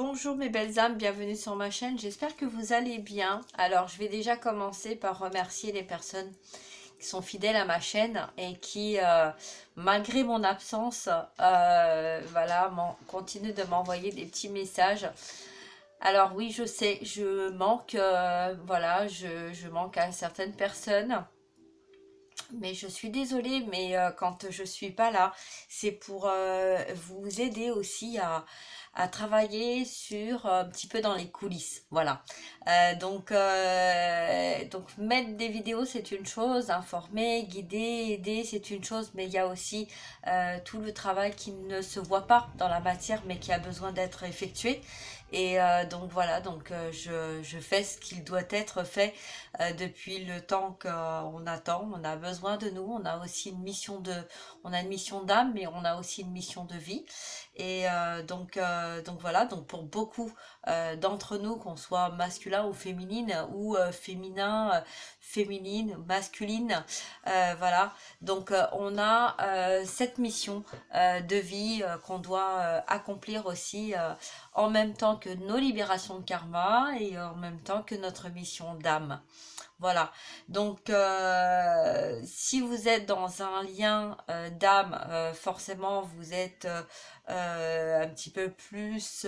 Bonjour mes belles âmes, bienvenue sur ma chaîne, j'espère que vous allez bien. Alors je vais déjà commencer par remercier les personnes qui sont fidèles à ma chaîne et qui, malgré mon absence, voilà, continuent de m'envoyer des petits messages. Alors oui, je sais, je manque, voilà, je manque à certaines personnes. Mais je suis désolée, mais quand je suis pas là, c'est pour vous aider aussi à travailler sur un petit peu dans les coulisses. Voilà. Donc mettre des vidéos, c'est une chose, informer, guider, aider, c'est une chose, mais il y a aussi tout le travail qui ne se voit pas dans la matière, mais qui a besoin d'être effectué. Et donc voilà, donc je fais ce qu'il doit être fait depuis le temps qu'on attend. On a besoin de nous, on a aussi une mission on a une mission d'âme, mais on a aussi une mission de vie. Et donc voilà, donc pour beaucoup d'entre nous, qu'on soit masculin ou féminine, ou féminine, masculine, voilà. Donc on a cette mission de vie qu'on doit accomplir aussi en même temps que nos libérations de karma et en même temps que notre mission d'âme. Voilà, donc si vous êtes dans un lien d'âme, forcément vous êtes un petit peu plus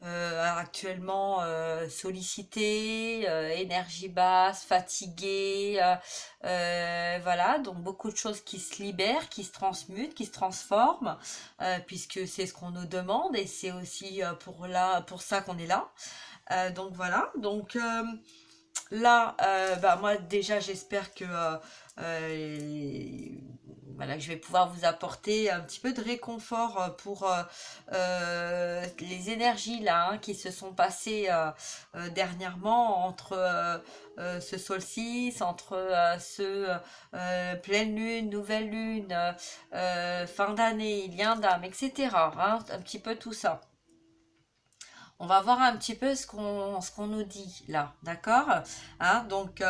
actuellement sollicité, énergie basse, fatigué, voilà, donc beaucoup de choses qui se libèrent, qui se transmutent, qui se transforment, puisque c'est ce qu'on nous demande et c'est aussi pour ça qu'on est là. Donc voilà, donc là, bah moi déjà j'espère que voilà, je vais pouvoir vous apporter un petit peu de réconfort pour les énergies là qui se sont passées dernièrement entre ce solstice, entre ce pleine lune, nouvelle lune, fin d'année, lien d'âme, etc. Hein, un petit peu tout ça. On va voir un petit peu ce qu'on nous dit là, d'accord, hein, donc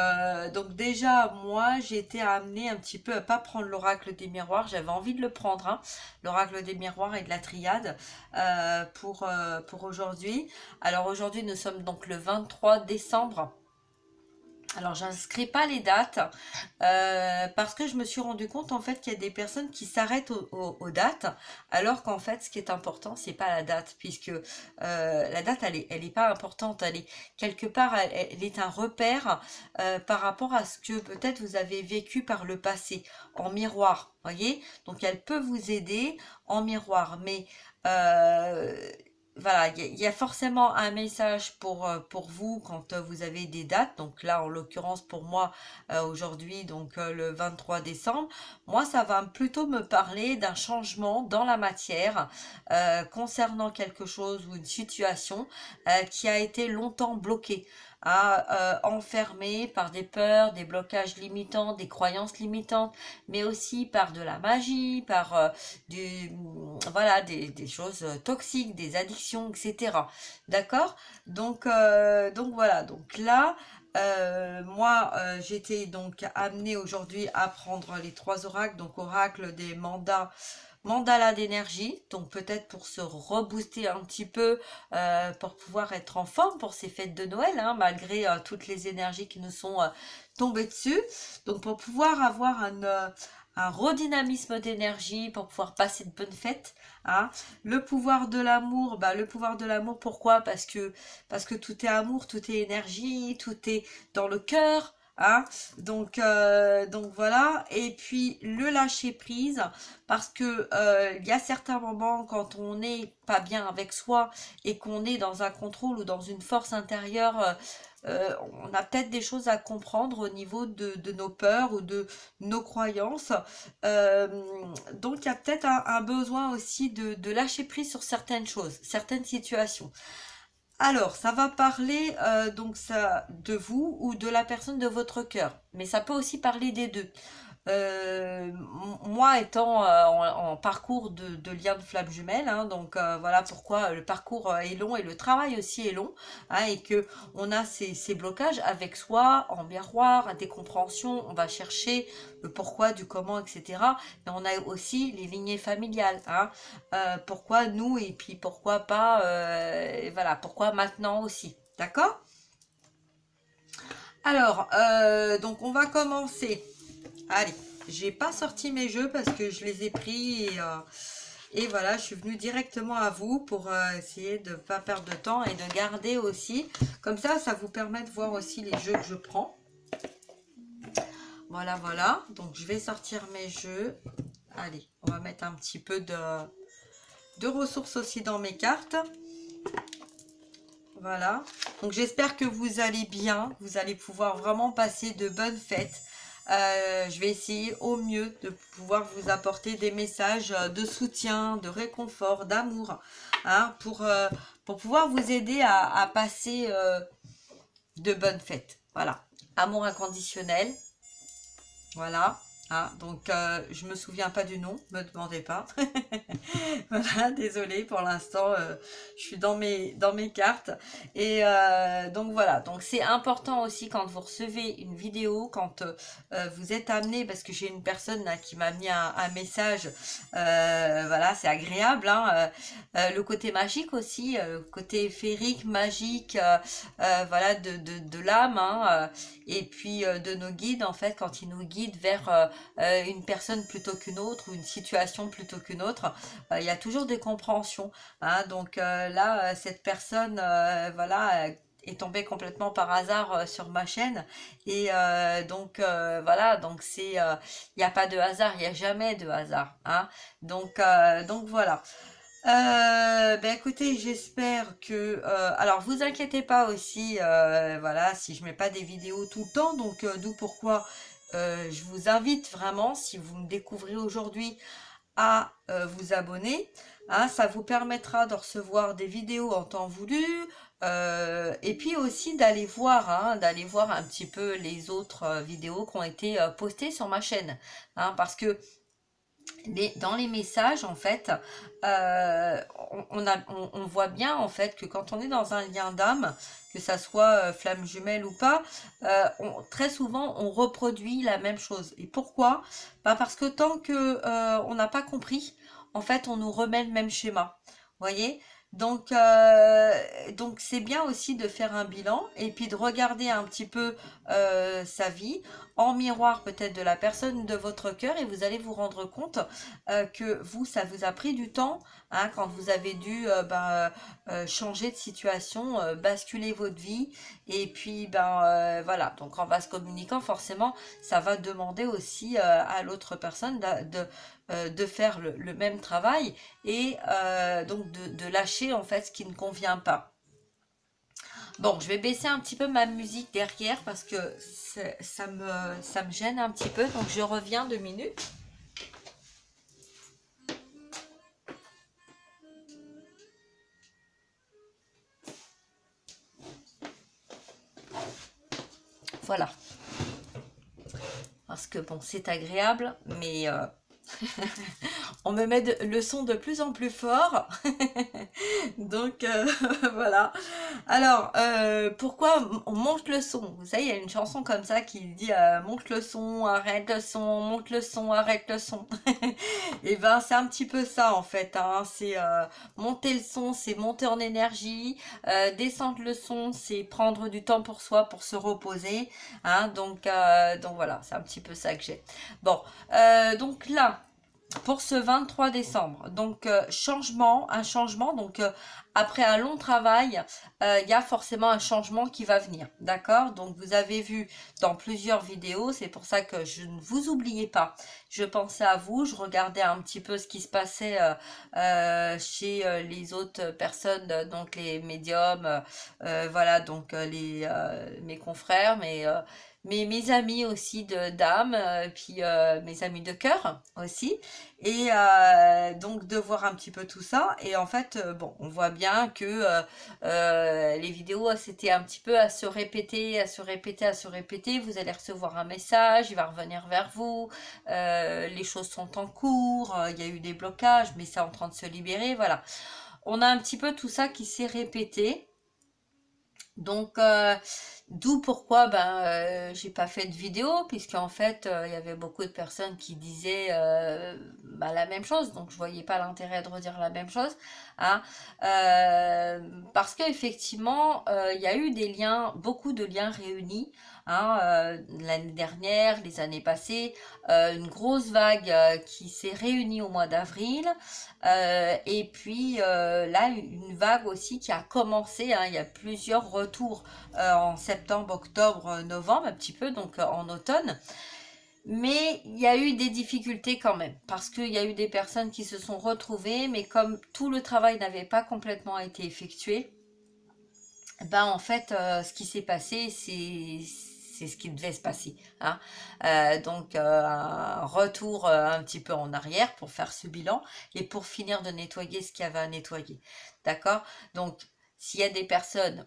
déjà, moi, j'ai été amenée un petit peu à pas prendre l'oracle des miroirs. J'avais envie de le prendre, hein, l'oracle des miroirs et de la triade pour aujourd'hui. Alors aujourd'hui, nous sommes donc le 23 décembre. Alors, j'inscris pas les dates parce que je me suis rendu compte en fait qu'il y a des personnes qui s'arrêtent aux dates, alors qu'en fait, ce qui est important, c'est pas la date, puisque la date, elle est pas importante, elle est quelque part, elle est un repère par rapport à ce que peut-être vous avez vécu par le passé, en miroir, voyez. Donc, elle peut vous aider en miroir, mais voilà, il y a forcément un message pour vous quand vous avez des dates. Donc là, en l'occurrence, pour moi, aujourd'hui, donc le 23 décembre, moi, ça va plutôt me parler d'un changement dans la matière concernant quelque chose ou une situation qui a été longtemps bloquée, enfermé par des peurs, des blocages limitants, des croyances limitantes, mais aussi par de la magie, par voilà, des choses toxiques, des addictions, etc. D'accord? Donc voilà, donc là, moi, j'étais donc amenée aujourd'hui à prendre les trois oracles, donc oracle des mandala d'énergie, donc peut-être pour se rebooster un petit peu, pour pouvoir être en forme pour ces fêtes de Noël, hein, malgré toutes les énergies qui nous sont tombées dessus. Donc pour pouvoir avoir un redynamisme d'énergie, pour pouvoir passer de bonnes fêtes. Hein. Le pouvoir de l'amour, bah, le pouvoir de l'amour, pourquoi? Parce que tout est amour, tout est énergie, tout est dans le cœur. Hein, donc voilà, et puis le lâcher prise, parce que il y a certains moments quand on n'est pas bien avec soi et qu'on est dans un contrôle ou dans une force intérieure, on a peut-être des choses à comprendre au niveau de nos peurs ou de nos croyances. Euh, donc il y a peut-être un besoin aussi de lâcher prise sur certaines choses, certaines situations. Alors, ça va parler donc ça de vous ou de la personne de votre cœur, mais ça peut aussi parler des deux. moi étant en parcours de lien de flamme jumelle, hein, donc voilà pourquoi le parcours est long et le travail aussi est long, hein, et que on a ces blocages avec soi, en miroir, des compréhensions, on va chercher le pourquoi, du comment, etc. Mais on a aussi les lignées familiales, hein, pourquoi nous et puis pourquoi pas, et voilà, pourquoi maintenant aussi, d'accord? Alors, donc on va commencer. Allez, j'ai pas sorti mes jeux parce que je les ai pris et voilà, je suis venue directement à vous pour essayer de ne pas perdre de temps et de garder aussi. Comme ça vous permet de voir aussi les jeux que je prends. Voilà, voilà. Donc, je vais sortir mes jeux. Allez, on va mettre un petit peu de ressources aussi dans mes cartes. Voilà. Donc, j'espère que vous allez bien. Vous allez pouvoir vraiment passer de bonnes fêtes. Je vais essayer au mieux de pouvoir vous apporter des messages de soutien, de réconfort, d'amour, hein, pour pouvoir vous aider à passer de bonnes fêtes. Voilà. Amour inconditionnel. Voilà. Ah, donc, je me souviens pas du nom, me demandez pas. Voilà, désolée pour l'instant, je suis dans mes cartes. Et donc voilà, donc c'est important aussi quand vous recevez une vidéo, quand vous êtes amené, parce que j'ai une personne là, qui m'a mis un message, voilà, c'est agréable, hein, le côté magique aussi, le côté féerique, magique, voilà, de l'âme, hein, et puis de nos guides, en fait, quand ils nous guident vers une personne plutôt qu'une autre, ou une situation plutôt qu'une autre, il y a toujours des compréhensions, hein. Donc là, cette personne, voilà, est tombée complètement par hasard sur ma chaîne, et donc voilà, donc c'est, il n'y a pas de hasard, il n'y a jamais de hasard, hein. Donc voilà. Ben écoutez, j'espère que alors vous inquiétez pas aussi, voilà, si je mets pas des vidéos tout le temps, donc d'où pourquoi je vous invite vraiment, si vous me découvrez aujourd'hui, à vous abonner, hein. Ça vous permettra de recevoir des vidéos en temps voulu, et puis aussi d'aller voir, hein, d'aller voir un petit peu les autres vidéos qui ont été postées sur ma chaîne, hein, parce que dans les messages, en fait, on voit bien, en fait, que quand on est dans un lien d'âme, que ça soit flamme jumelle ou pas, très souvent, on reproduit la même chose. Et pourquoi? Bah parce que tant que on n'a pas compris, en fait, on nous remet le même schéma. Vous voyez? Donc c'est bien aussi de faire un bilan et puis de regarder un petit peu sa vie en miroir peut-être de la personne de votre cœur, et vous allez vous rendre compte que vous, ça vous a pris du temps, hein, quand vous avez dû changer de situation, basculer votre vie, et puis voilà, donc en vase communicant, forcément, ça va demander aussi à l'autre personne de faire le même travail, et donc de lâcher en fait ce qui ne convient pas. Bon, je vais baisser un petit peu ma musique derrière parce que ça me gêne un petit peu. Donc, je reviens 2 minutes. Voilà. Parce que bon, c'est agréable, mais on me met le son de plus en plus fort. Donc voilà. Alors pourquoi on monte le son? Vous savez, il y a une chanson comme ça qui dit monte le son, arrête le son, monte le son, arrête le son. Et ben c'est un petit peu ça en fait, hein. C'est monter le son, c'est monter en énergie. Descendre le son, c'est prendre du temps pour soi, pour se reposer, hein. Donc voilà, c'est un petit peu ça que j'ai. Bon, donc là, pour ce 23 décembre. Donc, un changement. Donc, après un long travail, il y a forcément un changement qui va venir. D'accord? Donc, vous avez vu dans plusieurs vidéos, c'est pour ça que je ne vous oubliais pas. Je pensais à vous, je regardais un petit peu ce qui se passait chez les autres personnes, donc les médiums, voilà, donc mes confrères, mes amis aussi d'âme, puis mes amis de cœur aussi. Et donc de voir un petit peu tout ça. Et en fait, bon, on voit bien que les vidéos, c'était un petit peu à se répéter, à se répéter, à se répéter. Vous allez recevoir un message, il va revenir vers vous. Les choses sont en cours, il y a eu des blocages, mais c'est en train de se libérer. Voilà. On a un petit peu tout ça qui s'est répété. Donc, d'où pourquoi j'ai pas fait de vidéo, puisqu'en fait, il y avait beaucoup de personnes qui disaient la même chose, donc je voyais pas l'intérêt de redire la même chose, hein, parce qu'effectivement, il y a eu des liens, beaucoup de liens réunis, hein, l'année dernière, les années passées, une grosse vague qui s'est réunie au mois d'avril, et puis là, une vague aussi qui a commencé, hein, il y a plusieurs retours en septembre, octobre, novembre, un petit peu, donc en automne. Mais il y a eu des difficultés quand même, parce qu'il y a eu des personnes qui se sont retrouvées, mais comme tout le travail n'avait pas complètement été effectué, en fait, ce qui s'est passé, c'est ce qui devait se passer, hein. Donc un retour un petit peu en arrière pour faire ce bilan et pour finir de nettoyer ce qu'il y avait à nettoyer, d'accord? Donc s'il y a des personnes,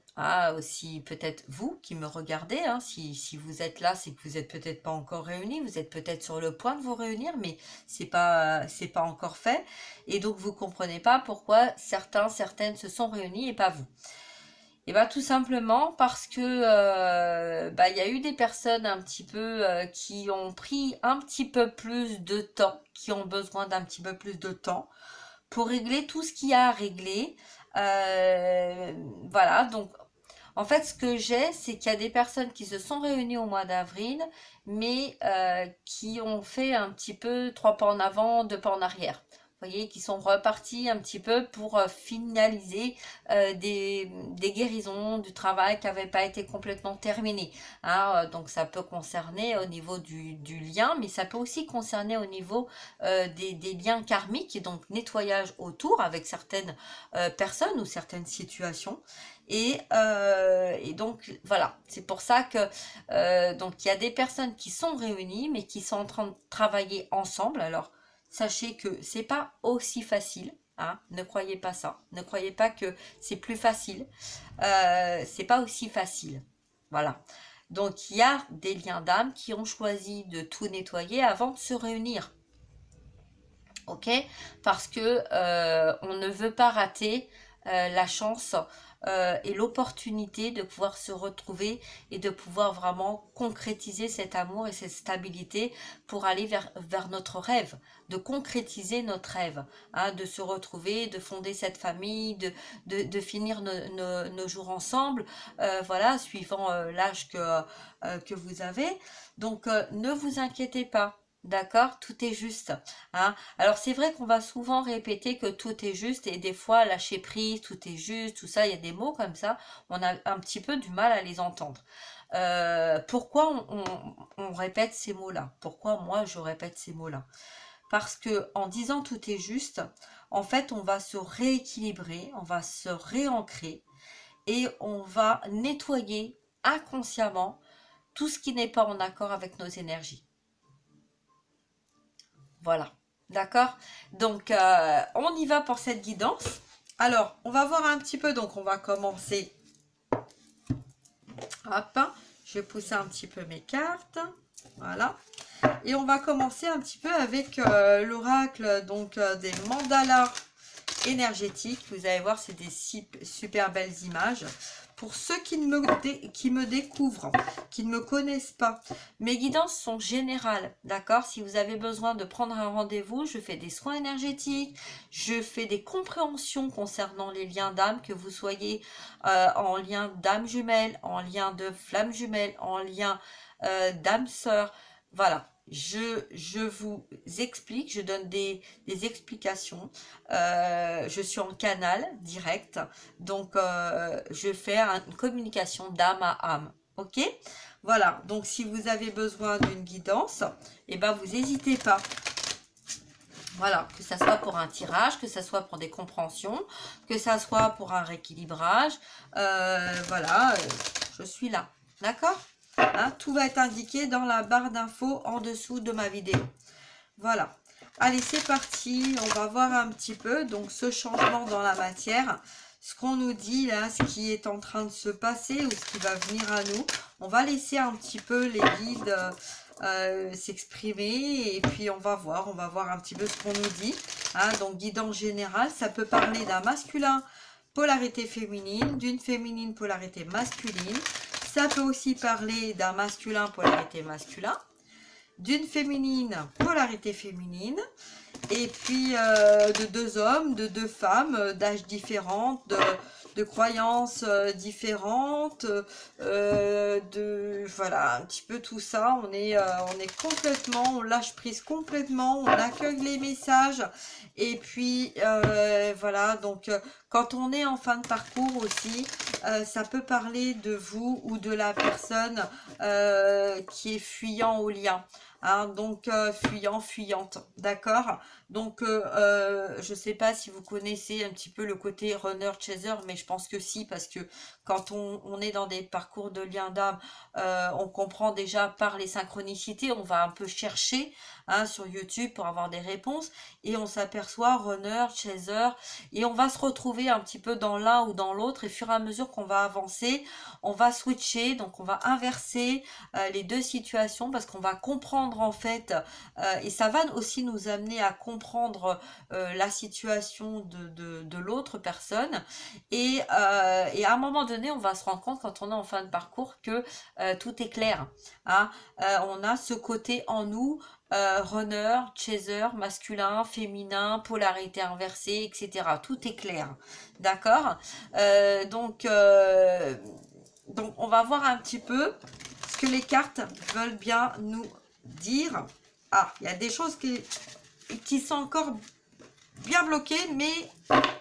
aussi peut-être vous qui me regardez, hein, si vous êtes là, c'est que vous n'êtes peut-être pas encore réunis, vous êtes peut-être sur le point de vous réunir, mais c'est pas encore fait, et donc vous comprenez pas pourquoi certaines se sont réunis et pas vous. Et tout simplement parce que il y a eu des personnes un petit peu qui ont pris un petit peu plus de temps, qui ont besoin d'un petit peu plus de temps pour régler tout ce qu'il y a à régler. Voilà, donc en fait ce que j'ai, c'est qu'il y a des personnes qui se sont réunies au mois d'avril, mais qui ont fait un petit peu 3 pas en avant, 2 pas en arrière. Vous voyez, qui sont repartis un petit peu pour finaliser des guérisons, du travail qui n'avait pas été complètement terminé, hein. Donc ça peut concerner au niveau du lien, mais ça peut aussi concerner au niveau des liens karmiques, donc nettoyage autour avec certaines personnes ou certaines situations. Et donc voilà, c'est pour ça que donc il y a des personnes qui sont réunies, mais qui sont en train de travailler ensemble. Alors sachez que c'est pas aussi facile, hein, ne croyez pas ça. Ne croyez pas que c'est plus facile. C'est pas aussi facile. Voilà. Donc il y a des liens d'âme qui ont choisi de tout nettoyer avant de se réunir. Ok? Parce que on ne veut pas rater la chance et l'opportunité de pouvoir se retrouver et de pouvoir vraiment concrétiser cet amour et cette stabilité pour aller vers notre rêve, de concrétiser notre rêve, hein, de se retrouver, de fonder cette famille, de finir nos jours ensemble, voilà, suivant l'âge que vous avez. Donc ne vous inquiétez pas. D'accord, tout est juste, hein. Alors c'est vrai qu'on va souvent répéter que tout est juste et des fois lâcher prise, tout est juste, tout ça, il y a des mots comme ça, on a un petit peu du mal à les entendre. Pourquoi on répète ces mots-là? Pourquoi moi je répète ces mots-là? Parce que en disant tout est juste, en fait on va se rééquilibrer, on va se réancrer et on va nettoyer inconsciemment tout ce qui n'est pas en accord avec nos énergies. Voilà, d'accord? Donc, on y va pour cette guidance. Alors, on va voir un petit peu, donc on va commencer. Hop, je vais pousser un petit peu mes cartes. Voilà. Et on va commencer un petit peu avec l'oracle, donc des mandalas énergétiques. Vous allez voir, c'est des super belles images. Pour ceux qui me découvrent, qui ne me connaissent pas, mes guidances sont générales, d'accord? Si vous avez besoin de prendre un rendez-vous, je fais des soins énergétiques, je fais des compréhensions concernant les liens d'âme, que vous soyez en lien d'âme jumelle, en lien de flamme jumelle, en lien d'âme sœur, voilà. Je vous explique, je donne des explications. Je suis en canal direct, donc je fais une communication d'âme à âme. Ok? Voilà, donc si vous avez besoin d'une guidance, vous n'hésitez pas. Voilà, que ça soit pour un tirage, que ça soit pour des compréhensions, que ça soit pour un rééquilibrage. Voilà, je suis là. D'accord? Hein, tout va être indiqué dans la barre d'infos en dessous de ma vidéo. Voilà. Allez, c'est parti. On va voir un petit peu donc ce changement dans la matière. Ce qu'on nous dit là, ce qui est en train de se passer ou ce qui va venir à nous. On va laisser un petit peu les guides s'exprimer et puis on va voir un petit peu ce qu'on nous dit. Hein, donc guidance générale, ça peut parler d'un masculin polarité féminine, d'une féminine polarité masculine. Ça peut aussi parler d'un masculin polarité masculin, d'une féminine polarité féminine, et puis de deux hommes, de deux femmes d'âge différents, de croyances différentes, voilà un petit peu tout ça. On est complètement, on lâche prise complètement, on accueille les messages et puis voilà. Donc quand on est en fin de parcours aussi, ça peut parler de vous ou de la personne qui est fuyant au lien. Hein, donc fuyant, fuyante, d'accord. Donc je sais pas si vous connaissez un petit peu le côté runner chaser, mais je pense que si, parce que quand on est dans des parcours de lien d'âme, on comprend déjà par les synchronicités, on va un peu chercher hein, sur YouTube pour avoir des réponses et on s'aperçoit runner, chaser, et on va se retrouver un petit peu dans l'un ou dans l'autre, et au fur et à mesure qu'on va avancer, on va switcher, donc on va inverser les deux situations parce qu'on va comprendre en fait, et ça va aussi nous amener à comprendre la situation de l'autre personne, et à un moment donné on va se rendre compte quand on est en fin de parcours que tout est clair, hein. On a ce côté en nous, runner, chaser, masculin, féminin, polarité inversée, etc. Tout est clair, d'accord. Donc on va voir un petit peu ce que les cartes veulent bien nous dire. Ah, il y a des choses qui sont encore bien bloquées, mais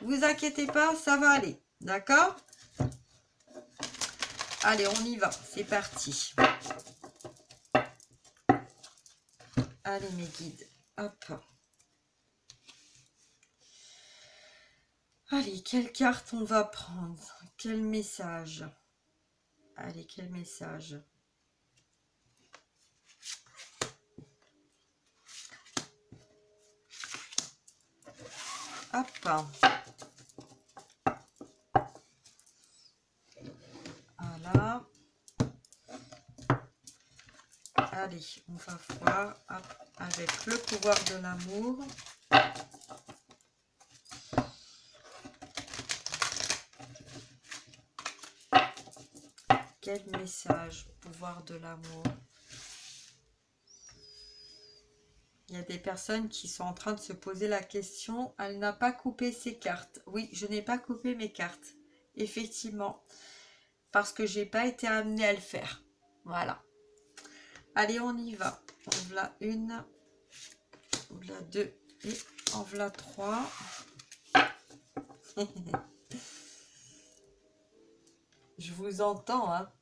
vous inquiétez pas, ça va aller, d'accord. Allez, on y va, c'est parti. Allez mes guides, hop. Allez, quelle carte on va prendre? Quel message? Allez, quel message? Hop. Voilà. Allez, on va voir hop, avec le pouvoir de l'amour. Quel message, pouvoir de l'amour? Il y a des personnes qui sont en train de se poser la question, elle n'a pas coupé ses cartes. Oui, je n'ai pas coupé mes cartes, effectivement, parce que j'ai pas été amenée à le faire. Voilà. Allez, on y va. En voilà une, en voilà deux et en voilà trois. Je vous entends, hein,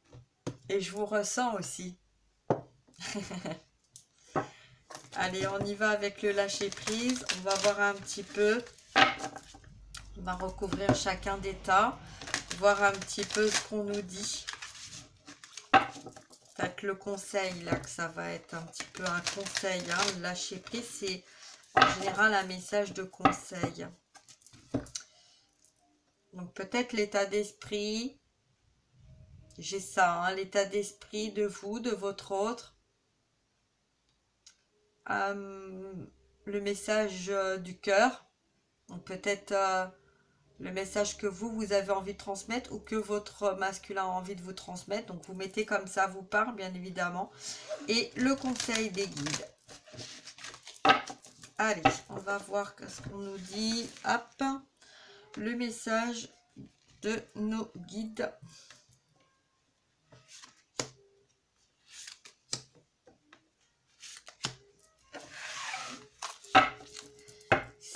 et je vous ressens aussi. Allez, on y va avec le lâcher prise. On va voir un petit peu. On va recouvrir chacun des tas. Voir un petit peu ce qu'on nous dit. Peut-être le conseil, là, que ça va être un petit peu un conseil. Hein. Le lâcher prise, c'est en général un message de conseil. Donc peut-être l'état d'esprit. J'ai ça, hein, l'état d'esprit de vous, de votre autre. Le message du cœur. Donc peut-être le message que vous avez envie de transmettre ou que votre masculin a envie de vous transmettre. Donc vous mettez comme ça vous parle, bien évidemment. Et le conseil des guides. Allez, on va voir ce qu'on nous dit. Hop, le message de nos guides.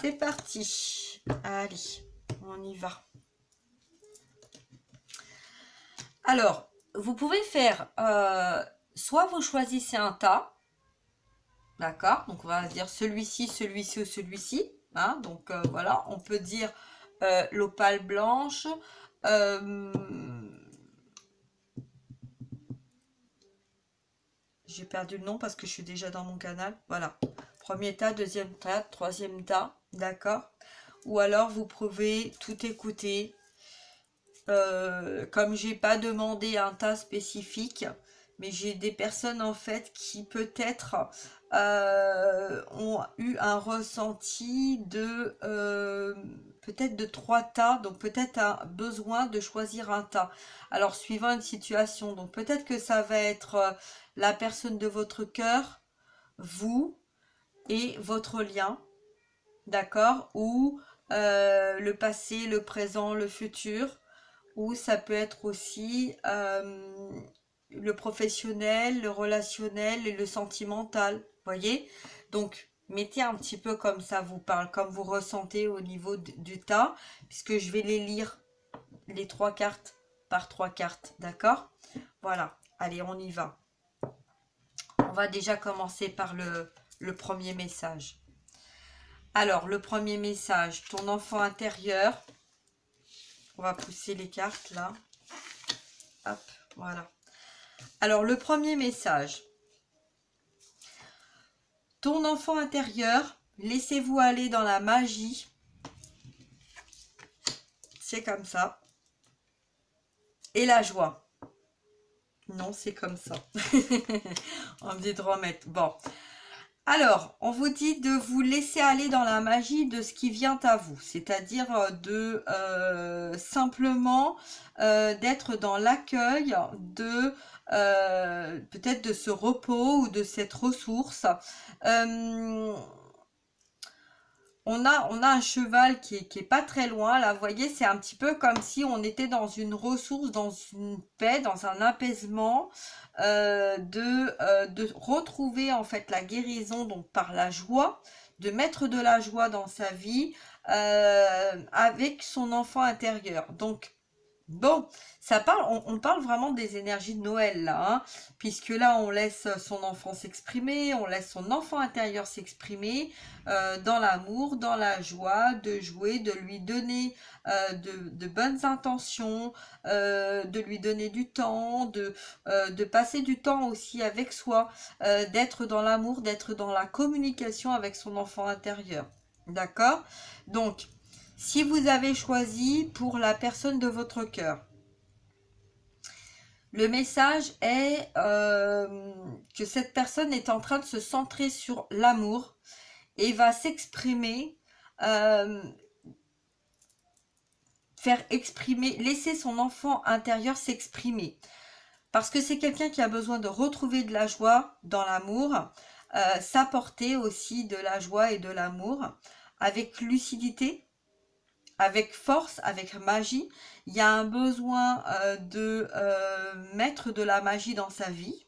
C'est parti. Allez, on y va. Alors, vous pouvez faire, soit vous choisissez un tas, d'accord, donc on va dire celui-ci, celui-ci ou celui-ci, hein, donc voilà, on peut dire l'opale blanche, j'ai perdu le nom parce que je suis déjà dans mon canal. Voilà. Premier tas, deuxième tas, troisième tas. D'accord. Ou alors, vous pouvez tout écouter. Comme j'ai pas demandé un tas spécifique, mais j'ai des personnes en fait qui peut-être ont eu un ressenti de peut-être de 3 tas, donc peut-être un besoin de choisir un tas. Alors suivant une situation, donc peut-être que ça va être la personne de votre cœur, vous et votre lien, d'accord, ou le passé, le présent, le futur, ou ça peut être aussi le professionnel, le relationnel et le sentimental, voyez. Donc, mettez un petit peu comme ça vous parle, comme vous ressentez au niveau du tas, puisque je vais les lire, les 3 cartes par 3 cartes, d'accord? Voilà, allez, on y va. On va déjà commencer par le premier message. Alors, le premier message, ton enfant intérieur. On va pousser les cartes là. Hop, voilà. Alors, le premier message. Ton enfant intérieur, laissez-vous aller dans la magie. C'est comme ça. Et la joie. Non, c'est comme ça. On me dit de remettre. Bon. Alors, on vous dit de vous laisser aller dans la magie de ce qui vient à vous. C'est-à-dire de simplement d'être dans l'accueil de peut-être de ce repos ou de cette ressource. On a un cheval qui est pas très loin, là, vous voyez, c'est un petit peu comme si on était dans une ressource, dans une paix, dans un apaisement, de retrouver en fait la guérison, donc par la joie, de mettre de la joie dans sa vie, avec son enfant intérieur. Donc, bon, ça parle, on parle vraiment des énergies de Noël là, hein, puisque là on laisse son enfant s'exprimer, on laisse son enfant intérieur s'exprimer dans l'amour, dans la joie, de jouer, de lui donner de bonnes intentions, de lui donner du temps, de passer du temps aussi avec soi, d'être dans l'amour, d'être dans la communication avec son enfant intérieur. D'accord? Donc, si vous avez choisi pour la personne de votre cœur, le message est que cette personne est en train de se centrer sur l'amour et va s'exprimer, faire exprimer, laisser son enfant intérieur s'exprimer. Parce que c'est quelqu'un qui a besoin de retrouver de la joie dans l'amour, s'apporter aussi de la joie et de l'amour avec lucidité, avec force, avec magie. Il y a un besoin de mettre de la magie dans sa vie.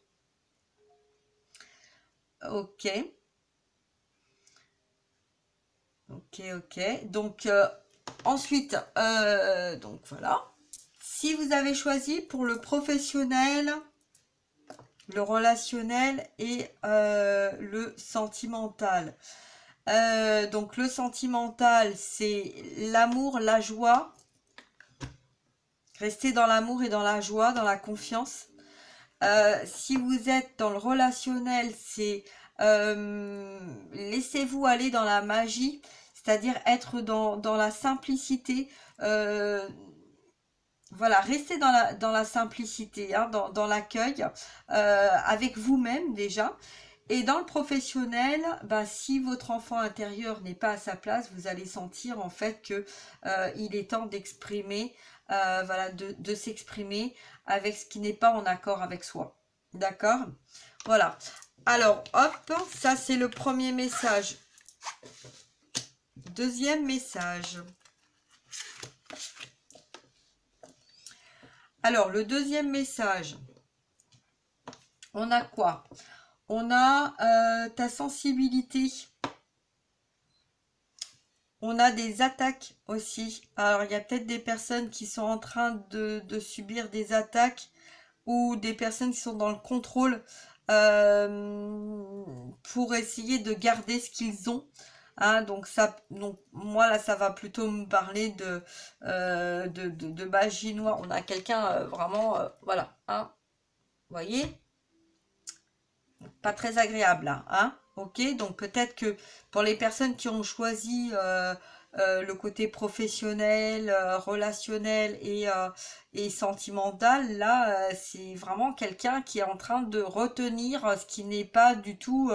Ok. Ok. Donc, ensuite, donc voilà. Si vous avez choisi pour le professionnel, le relationnel et le sentimental. Donc le sentimental, c'est l'amour, la joie. Restez dans l'amour et dans la joie, dans la confiance. Si vous êtes dans le relationnel, c'est laissez-vous aller dans la magie, c'est-à-dire être dans la simplicité. Voilà, restez dans la simplicité, hein, dans l'accueil, avec vous-même déjà. Et dans le professionnel, bah, si votre enfant intérieur n'est pas à sa place, vous allez sentir en fait que il est temps d'exprimer, voilà, de s'exprimer avec ce qui n'est pas en accord avec soi. D'accord? Voilà. Alors, hop, ça c'est le premier message. Deuxième message. Alors, le deuxième message, on a quoi? On a ta sensibilité. On a des attaques aussi. Alors, il y a peut-être des personnes qui sont en train de subir des attaques ou des personnes qui sont dans le contrôle pour essayer de garder ce qu'ils ont. Hein, donc moi là ça va plutôt me parler de magie noire. On a quelqu'un vraiment voilà, hein, vous voyez, pas très agréable là, hein. Ok, donc peut-être que pour les personnes qui ont choisi le côté professionnel, relationnel et sentimental, là, c'est vraiment quelqu'un qui est en train de retenir ce qui n'est pas du tout,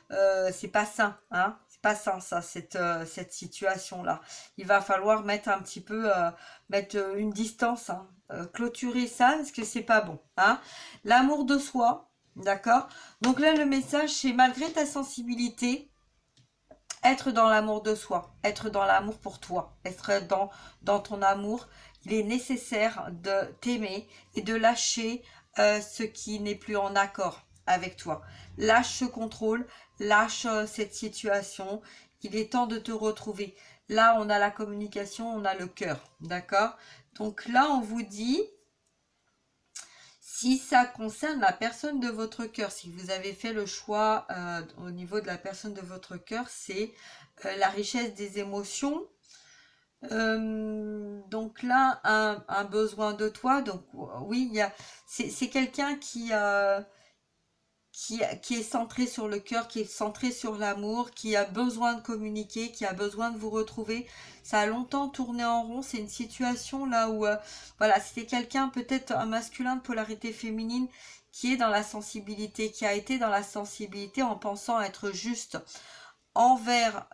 c'est pas sain, hein. C'est pas sain ça, cette situation-là. Il va falloir mettre un petit peu, mettre une distance, hein, clôturer ça parce que c'est pas bon, hein. L'amour de soi. D'accord? Donc là, le message, c'est malgré ta sensibilité, être dans l'amour de soi, être dans l'amour pour toi, être dans ton amour. Il est nécessaire de t'aimer et de lâcher ce qui n'est plus en accord avec toi. Lâche ce contrôle, lâche cette situation. Il est temps de te retrouver. Là, on a la communication, on a le cœur. D'accord? Donc là, on vous dit... Si ça concerne la personne de votre cœur, si vous avez fait le choix au niveau de la personne de votre cœur, c'est la richesse des émotions. Donc là, un besoin de toi. Donc oui, c'est quelqu'un qui est centré sur le cœur, qui est centré sur l'amour, qui a besoin de communiquer, qui a besoin de vous retrouver. Ça a longtemps tourné en rond. C'est une situation là où, voilà, c'était quelqu'un, peut-être un masculin de polarité féminine, qui est dans la sensibilité, qui a été dans la sensibilité en pensant être juste envers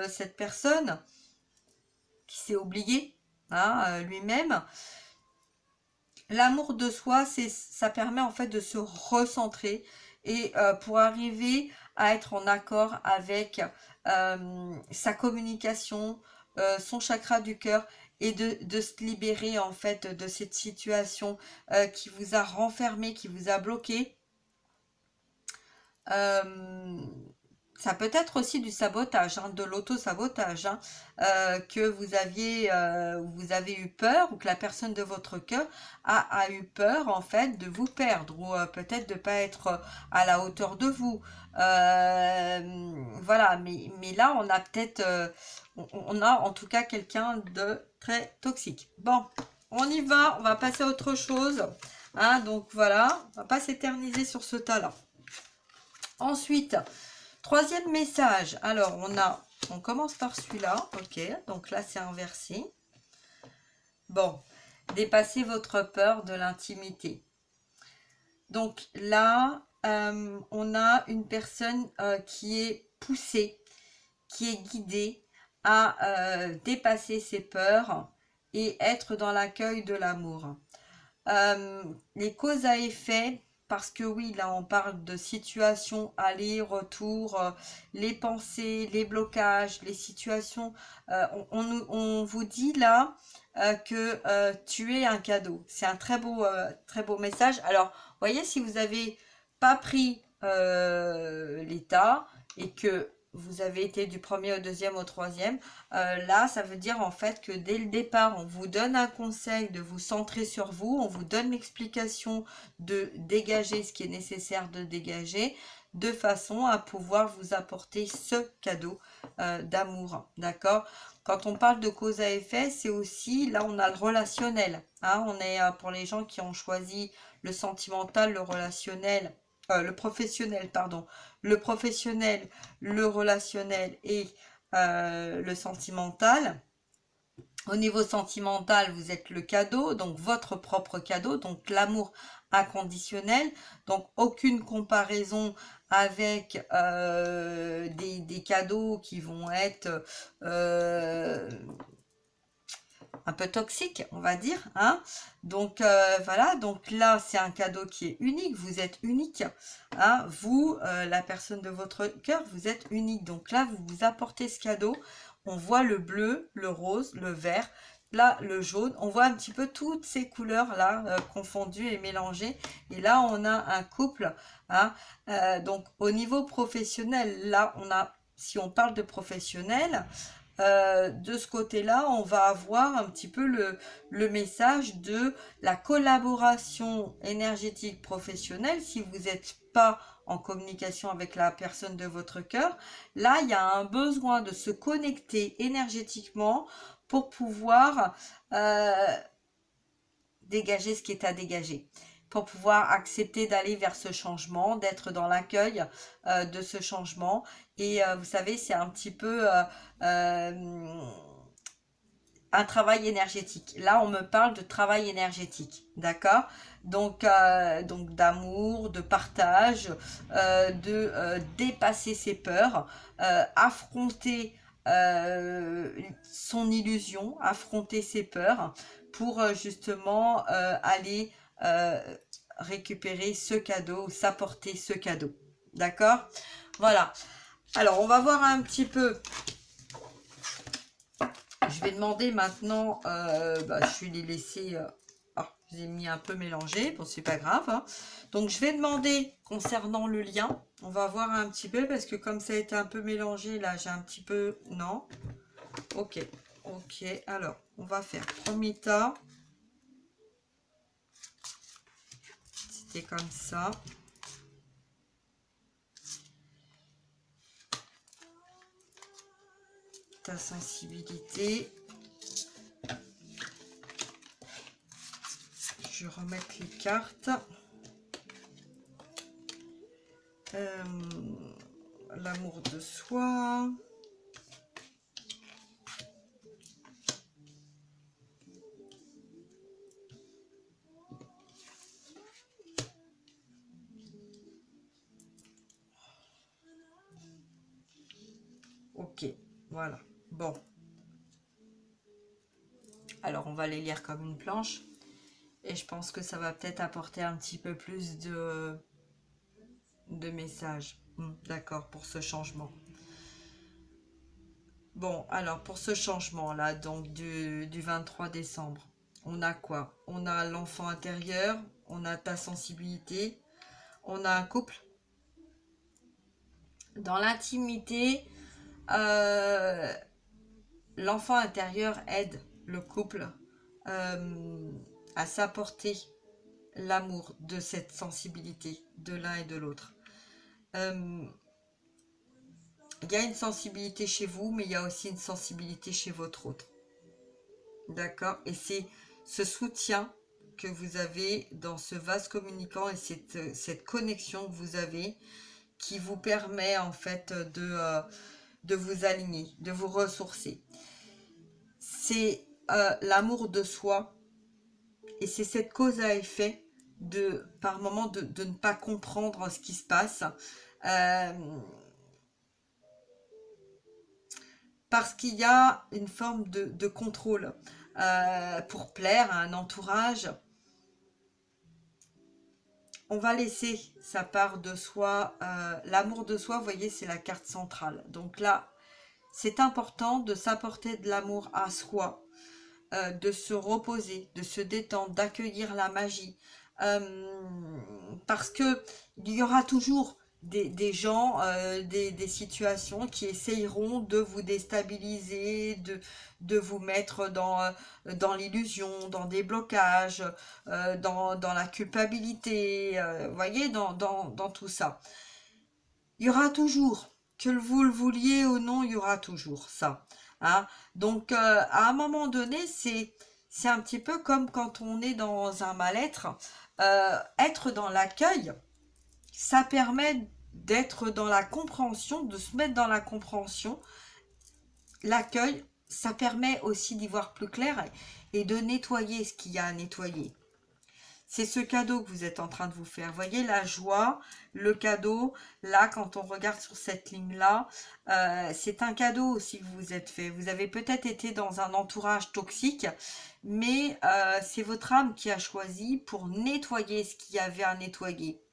cette personne, qui s'est oublié, hein, lui-même. L'amour de soi, ça permet en fait de se recentrer et pour arriver à être en accord avec sa communication, son chakra du cœur et de se libérer en fait de cette situation qui vous a renfermé, qui vous a bloqué. Ça peut être aussi du sabotage, hein, de l'auto-sabotage, hein, que vous avez eu peur ou que la personne de votre cœur a eu peur en fait de vous perdre ou peut-être de ne pas être à la hauteur de vous. Voilà, mais là on a peut-être, on a en tout cas quelqu'un de très toxique. Bon, on y va, on va passer à autre chose. Hein, donc voilà, on va pas s'éterniser sur ce tas-là. Ensuite, troisième message. Alors, on commence par celui-là. Ok, donc là, c'est inversé. Bon, dépassez votre peur de l'intimité. Donc là, on a une personne qui est poussée, qui est guidée à dépasser ses peurs et être dans l'accueil de l'amour. Les causes à effet... Parce que oui, là, on parle de situations, aller-retour, les pensées, les blocages, les situations. On vous dit là que tu es un cadeau. C'est un très beau message. Alors, voyez, si vous n'avez pas pris l'état et que vous avez été du premier au deuxième au troisième, là ça veut dire en fait que dès le départ on vous donne un conseil de vous centrer sur vous, on vous donne l'explication de dégager ce qui est nécessaire de dégager de façon à pouvoir vous apporter ce cadeau d'amour, d'accord? Quand on parle de cause à effet, c'est aussi, là on a le relationnel, hein, on est pour les gens qui ont choisi le sentimental, le relationnel, le professionnel, pardon, le professionnel, le relationnel et le sentimental. Au niveau sentimental, vous êtes le cadeau, donc votre propre cadeau, donc l'amour inconditionnel, donc aucune comparaison avec des cadeaux qui vont être un peu toxique, on va dire, hein. Donc voilà, donc là c'est un cadeau qui est unique, vous êtes unique, hein. Vous, la personne de votre cœur, vous êtes unique. Donc là vous vous apportez ce cadeau. On voit le bleu, le rose, le vert, là le jaune, on voit un petit peu toutes ces couleurs là confondues et mélangées. Et là on a un couple, hein. Donc au niveau professionnel, là on a, si on parle de professionnel, de ce côté-là, on va avoir un petit peu le message de la collaboration énergétique professionnelle. Si vous n'êtes pas en communication avec la personne de votre cœur, là, il y a un besoin de se connecter énergétiquement pour pouvoir dégager ce qui est à dégager. pour pouvoir accepter d'aller vers ce changement, d'être dans l'accueil de ce changement. Et vous savez, c'est un petit peu un travail énergétique. Là, on me parle de travail énergétique, d'accord? Donc d'amour, de partage, de dépasser ses peurs, affronter son illusion, affronter ses peurs pour justement aller récupérer ce cadeau, s'apporter ce cadeau, d'accord? Voilà. Alors, on va voir un petit peu. Je vais demander maintenant, je vais les laisser, je les ai mis un peu mélangés, bon c'est pas grave, hein. Donc je vais demander concernant le lien, on va voir un petit peu, parce que comme ça a été un peu mélangé, là j'ai un petit peu, non, ok, alors on va faire premier tas, c'était comme ça. Ta sensibilité. Je vais remettre les cartes. L'amour de soi. Ok, voilà. Bon. Alors, on va les lire comme une planche. Et je pense que ça va peut-être apporter un petit peu plus de messages. D'accord, pour ce changement. Bon, alors, pour ce changement-là, donc du 23 décembre, on a quoi? On a l'enfant intérieur, on a ta sensibilité, on a un couple. Dans l'intimité, l'enfant intérieur aide le couple à s'apporter l'amour de cette sensibilité de l'un et de l'autre. Il y a une sensibilité chez vous, mais il y a aussi une sensibilité chez votre autre. D'accord? Et c'est ce soutien que vous avez dans ce vase communicant et cette connexion que vous avez qui vous permet en fait de vous aligner, de vous ressourcer. C'est l'amour de soi et c'est cette cause à effet par moment de ne pas comprendre ce qui se passe parce qu'il y a une forme de contrôle pour plaire à un entourage. On va laisser sa part de soi, l'amour de soi, vous voyez, c'est la carte centrale. Donc là, c'est important de s'apporter de l'amour à soi, de se reposer, de se détendre, d'accueillir la magie. Parce que il y aura toujours des gens, des situations qui essayeront de vous déstabiliser, de vous mettre dans l'illusion, dans des blocages, dans la culpabilité, vous voyez, dans tout ça. Il y aura toujours, que vous le vouliez ou non, il y aura toujours ça. Hein. Donc, à un moment donné, c'est un petit peu comme quand on est dans un mal-être. Être dans l'accueil, ça permet d'être dans la compréhension, de se mettre dans la compréhension. L'accueil, ça permet aussi d'y voir plus clair et de nettoyer ce qu'il y a à nettoyer. C'est ce cadeau que vous êtes en train de vous faire. Vous voyez la joie, le cadeau. Là, quand on regarde sur cette ligne-là, c'est un cadeau aussi que vous vous êtes fait. Vous avez peut-être été dans un entourage toxique, mais c'est votre âme qui a choisi pour nettoyer ce qu'il y avait à nettoyer.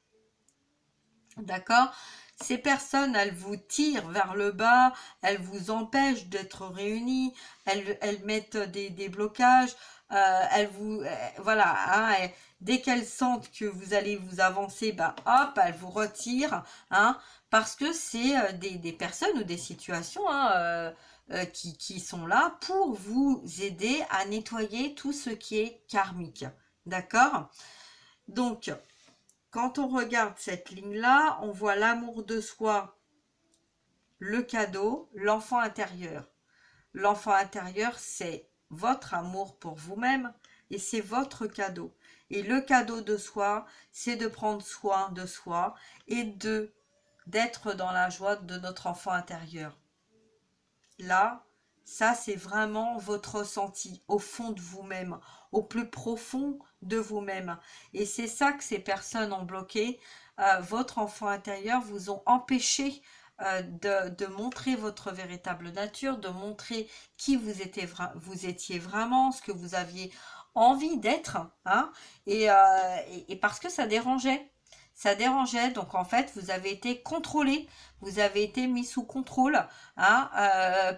D'accord? Ces personnes, elles vous tirent vers le bas, elles vous empêchent d'être réunis, elles mettent des blocages, elles vous... voilà, hein, dès qu'elles sentent que vous allez vous avancer, bah, hop, elles vous retirent, hein, parce que c'est des personnes ou des situations hein, qui sont là pour vous aider à nettoyer tout ce qui est karmique. D'accord? Donc, quand on regarde cette ligne-là, on voit l'amour de soi, le cadeau, l'enfant intérieur. L'enfant intérieur, c'est votre amour pour vous-même, et c'est votre cadeau. Et le cadeau de soi, c'est de prendre soin de soi et d'être dans la joie de notre enfant intérieur. Là, ça c'est vraiment votre ressenti au fond de vous-même, au plus profond de vous-même. Et c'est ça que ces personnes ont bloqué. Votre enfant intérieur vous ont empêché de montrer votre véritable nature, de montrer qui vous étiez vraiment, ce que vous aviez envie d'être, hein, et parce que ça dérangeait. Ça dérangeait, donc en fait, vous avez été contrôlé, vous avez été mis sous contrôle, hein,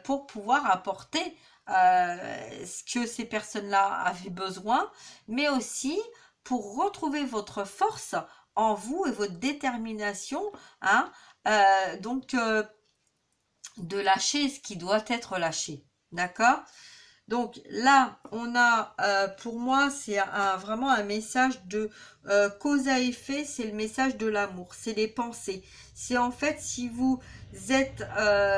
pour pouvoir apporter ce que ces personnes-là avaient besoin, mais aussi pour retrouver votre force en vous et votre détermination, hein, donc de lâcher ce qui doit être lâché. D'accord? Donc là, on a, pour moi, c'est vraiment un message de cause à effet, c'est le message de l'amour, c'est les pensées. C'est en fait, si vous êtes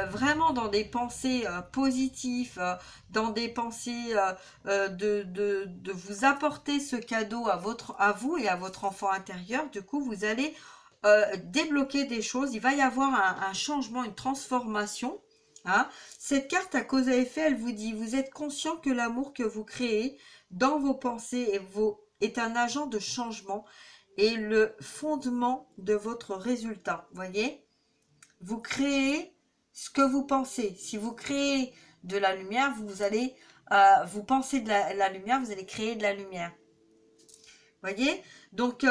vraiment dans des pensées positives, dans des pensées de vous apporter ce cadeau à vous et à votre enfant intérieur, du coup, vous allez débloquer des choses. Il va y avoir un changement, une transformation. Hein. Cette carte à cause à effet, elle vous dit, vous êtes conscient que l'amour que vous créez dans vos pensées est un agent de changement et le fondement de votre résultat. Voyez, vous créez ce que vous pensez. Si vous créez de la lumière, vous pensez de la lumière, vous allez créer de la lumière. Voyez, donc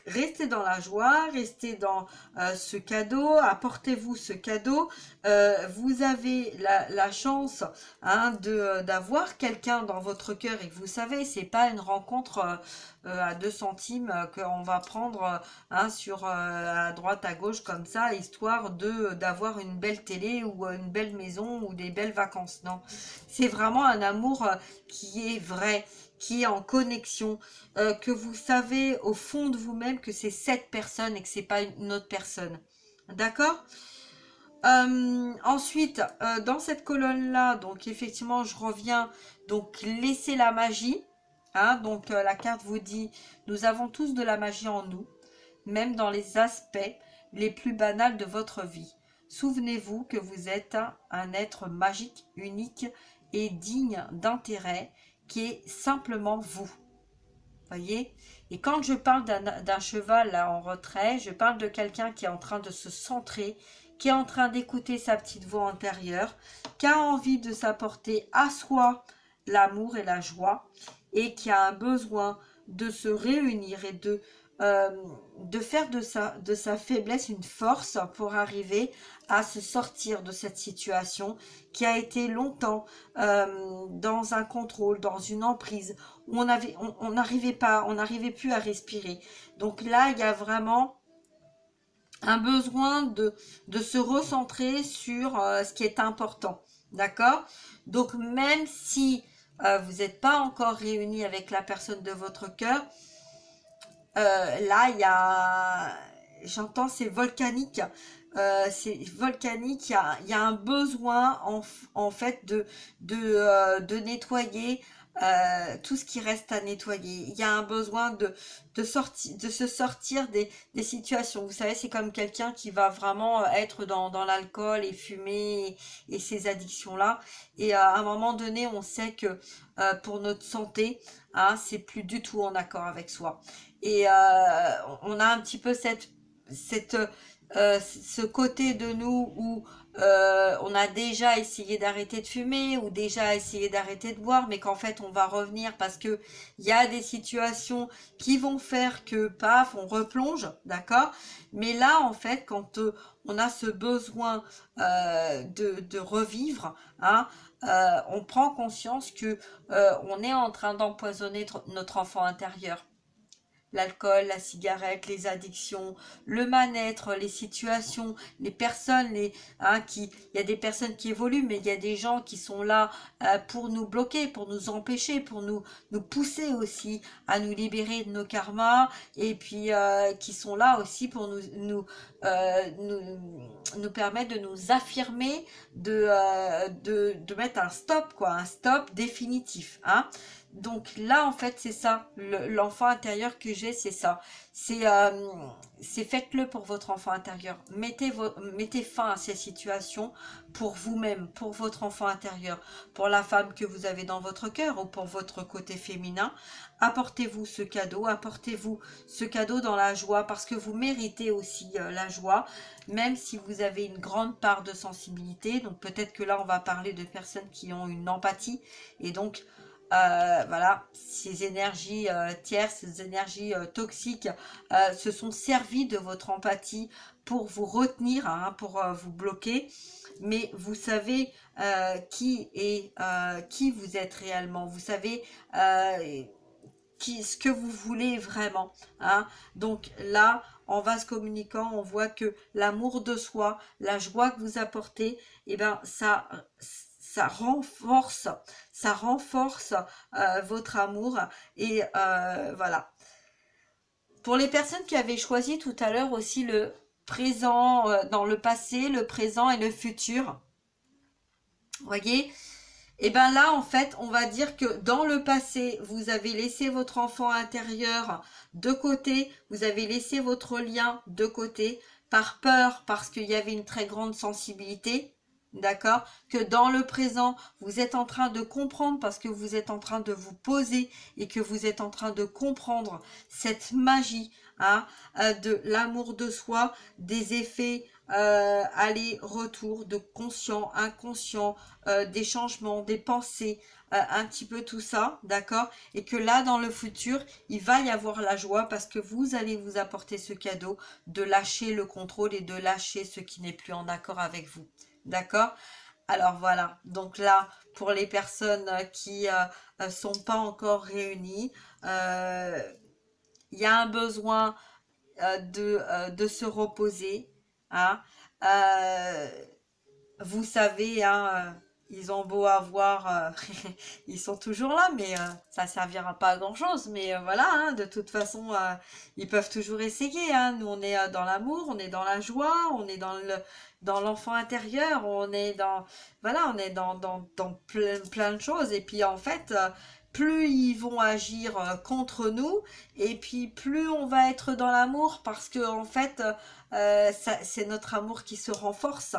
restez dans la joie, restez dans ce cadeau, apportez-vous ce cadeau. Vous avez la chance, hein, d'avoir quelqu'un dans votre cœur et que vous savez, c'est pas une rencontre à 2 centimes qu'on va prendre hein, à droite à gauche comme ça, histoire d'avoir une belle télé ou une belle maison ou des belles vacances. Non, c'est vraiment un amour qui est vrai, qui est en connexion, que vous savez au fond de vous-même que c'est cette personne et que c'est pas une autre personne. D'accord? Ensuite, dans cette colonne-là, donc effectivement, je reviens, donc laissez la magie. Hein, donc la carte vous dit, nous avons tous de la magie en nous, même dans les aspects les plus banals de votre vie. Souvenez-vous que vous êtes un être magique, unique et digne d'intérêt qui est simplement vous. Voyez? Et quand je parle d'un cheval là en retrait, je parle de quelqu'un qui est en train de se centrer, qui est en train d'écouter sa petite voix intérieure, qui a envie de s'apporter à soi l'amour et la joie, et qui a un besoin de se réunir et de faire de sa faiblesse une force pour arriver à se sortir de cette situation qui a été longtemps dans un contrôle, dans une emprise où on n'arrivait plus à respirer. Donc là, il y a vraiment un besoin de se recentrer sur ce qui est important. D'accord? Donc même si vous n'êtes pas encore réunis avec la personne de votre cœur, là, j'entends, c'est volcanique. Il y a un besoin en fait de nettoyer tout ce qui reste à nettoyer. Il y a un besoin de se sortir des situations. Vous savez, c'est comme quelqu'un qui va vraiment être dans l'alcool et fumer et ces addictions-là. Et à un moment donné, on sait que pour notre santé, hein, c'est plus du tout en accord avec soi. Et on a un petit peu ce côté de nous où on a déjà essayé d'arrêter de fumer ou déjà essayé d'arrêter de boire, mais qu'en fait on va revenir parce que il y a des situations qui vont faire que paf, on replonge, d'accord? Mais là en fait quand on a ce besoin de revivre, hein, on prend conscience que on est en train d'empoisonner notre enfant intérieur. L'alcool, la cigarette, les addictions, le mal-être, les situations, les personnes, il y a des personnes qui évoluent, mais il y a des gens qui sont là pour nous bloquer, pour nous empêcher, pour nous pousser aussi à nous libérer de nos karmas, et puis qui sont là aussi pour nous permettre de nous affirmer, de mettre un stop, quoi, un stop définitif, hein. Donc là, en fait, c'est ça. L'enfant intérieur que j'ai, c'est ça. C'est faites-le pour votre enfant intérieur. Mettez fin à ces situations pour vous-même, pour votre enfant intérieur, pour la femme que vous avez dans votre cœur ou pour votre côté féminin. Apportez-vous ce cadeau dans la joie parce que vous méritez aussi la joie, même si vous avez une grande part de sensibilité. Donc peut-être que là, on va parler de personnes qui ont une empathie et donc voilà, ces énergies tierces, ces énergies toxiques se sont servies de votre empathie pour vous retenir, hein, pour vous bloquer. Mais vous savez qui vous êtes réellement. Vous savez ce que vous voulez vraiment. Hein. Donc là, en vase communicant, on voit que l'amour de soi, la joie que vous apportez, eh ben ça renforce votre amour et voilà. Pour les personnes qui avaient choisi tout à l'heure aussi le présent, dans le passé, le présent et le futur, voyez, et bien là en fait on va dire que dans le passé vous avez laissé votre enfant intérieur de côté, vous avez laissé votre lien de côté par peur, parce qu'il y avait une très grande sensibilité. D'accord, que dans le présent, vous êtes en train de comprendre parce que vous êtes en train de vous poser et que vous êtes en train de comprendre cette magie, hein, de l'amour de soi, des effets aller-retour de conscient, inconscient, des changements, des pensées, un petit peu tout ça, d'accord? Et que là, dans le futur, il va y avoir la joie parce que vous allez vous apporter ce cadeau de lâcher le contrôle et de lâcher ce qui n'est plus en accord avec vous. D'accord? Alors voilà, donc là, pour les personnes qui sont pas encore réunies, il y a un besoin de se reposer. Hein. Vous savez, hein, ils ont beau avoir, ils sont toujours là, mais ça servira pas à grand chose. Mais voilà, hein, de toute façon, ils peuvent toujours essayer. Hein. Nous, on est dans l'amour, on est dans la joie, on est dans l'enfant intérieur, on est dans, voilà, on est dans plein de choses. Et puis en fait, plus ils vont agir contre nous, et puis plus on va être dans l'amour, parce que en fait, c'est notre amour qui se renforce,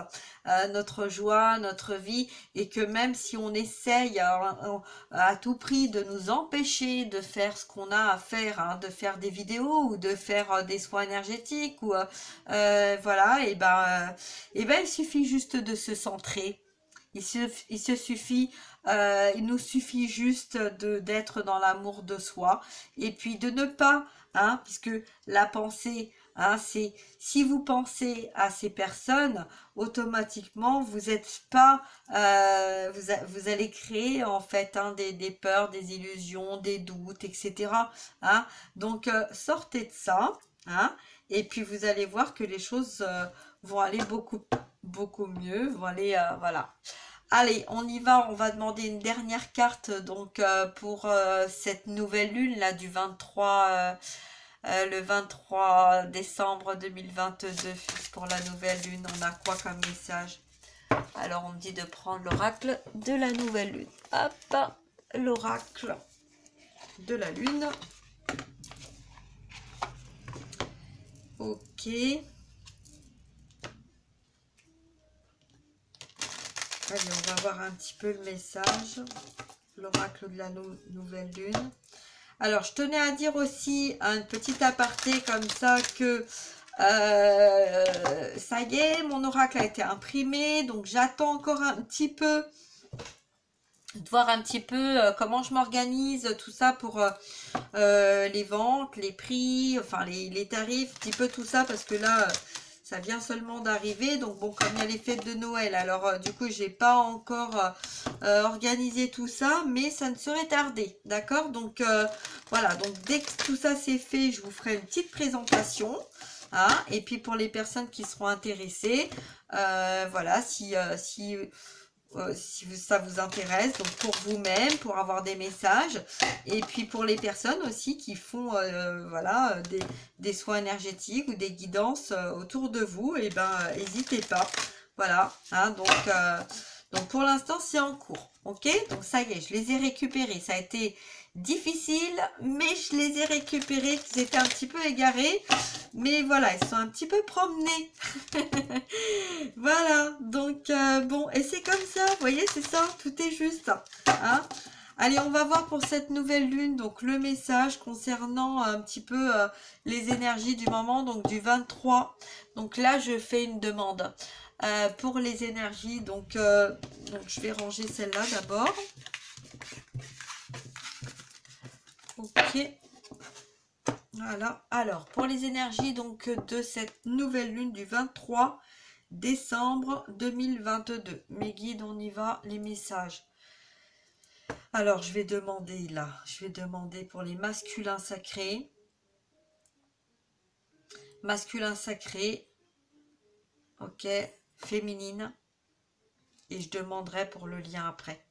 notre joie, notre vie, et que même si on essaye à tout prix de nous empêcher de faire ce qu'on a à faire, hein, de faire des vidéos ou de faire des soins énergétiques, ou voilà, et ben il suffit juste de se centrer. Il nous suffit juste d'être dans l'amour de soi, et puis de ne pas, hein, puisque la pensée, hein, c'est si vous pensez à ces personnes, automatiquement vous êtes pas, vous allez créer en fait, hein, des peurs, des illusions, des doutes, etc. Hein. Donc sortez de ça, hein, et puis vous allez voir que les choses vont aller beaucoup mieux, vont aller, voilà. Allez, on y va, on va demander une dernière carte donc pour cette nouvelle lune là du 23, le 23 décembre 2022 pour la nouvelle lune. On a quoi comme message? Alors on me dit de prendre l'oracle de la nouvelle lune. Hop, l'oracle de la lune. Ok. Allez, on va voir un petit peu le message, l'oracle de la nouvelle lune. Alors, je tenais à dire aussi un petit aparté comme ça que ça y est, mon oracle a été imprimé, donc j'attends encore un petit peu de voir un petit peu comment je m'organise, tout ça pour les ventes, les prix, enfin les tarifs, un petit peu tout ça, parce que là... ça vient seulement d'arriver, donc bon, comme il y a les fêtes de Noël, alors du coup j'ai pas encore organisé tout ça, mais ça ne serait tardé, d'accord? Donc voilà, donc dès que tout ça c'est fait, je vous ferai une petite présentation, hein, et puis pour les personnes qui seront intéressées, voilà, si ça vous intéresse, donc pour vous-même, pour avoir des messages, et puis pour les personnes aussi qui font voilà, des soins énergétiques ou des guidances autour de vous, et ben n'hésitez pas, voilà, hein, donc pour l'instant c'est en cours, ok? Donc ça y est, je les ai récupérés, ça a été difficiles, mais je les ai récupérés. Ils étaient un petit peu égarés, mais voilà, ils sont un petit peu promenés. Voilà, donc bon, et c'est comme ça, vous voyez, c'est ça, tout est juste. Hein. Allez, on va voir pour cette nouvelle lune, donc le message concernant un petit peu les énergies du moment, donc du 23. Donc là, je fais une demande pour les énergies, donc je vais ranger celle-là d'abord. Ok. Voilà. Alors, pour les énergies donc de cette nouvelle lune du 23 décembre 2022. Mes guides, on y va, les messages. Alors, je vais demander là, je vais demander pour les masculins sacrés. Masculin sacré, ok, féminine. Et je demanderai pour le lien après.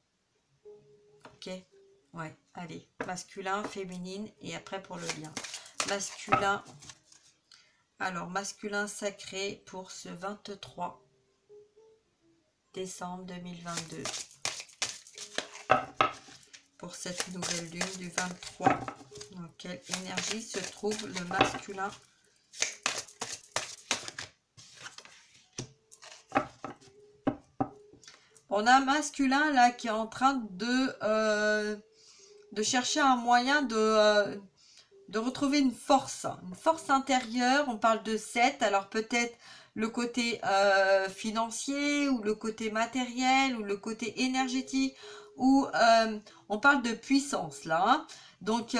Ok, ouais, allez, masculin, féminine et après pour le lien. Masculin, alors masculin sacré pour ce 23 décembre 2022. Pour cette nouvelle lune du 23, dans quelle énergie se trouve le masculin? On a un masculin là qui est en train de chercher un moyen de retrouver une force intérieure. On parle de 7, alors peut-être le côté financier ou le côté matériel ou le côté énergétique, ou on parle de puissance là. Hein. Donc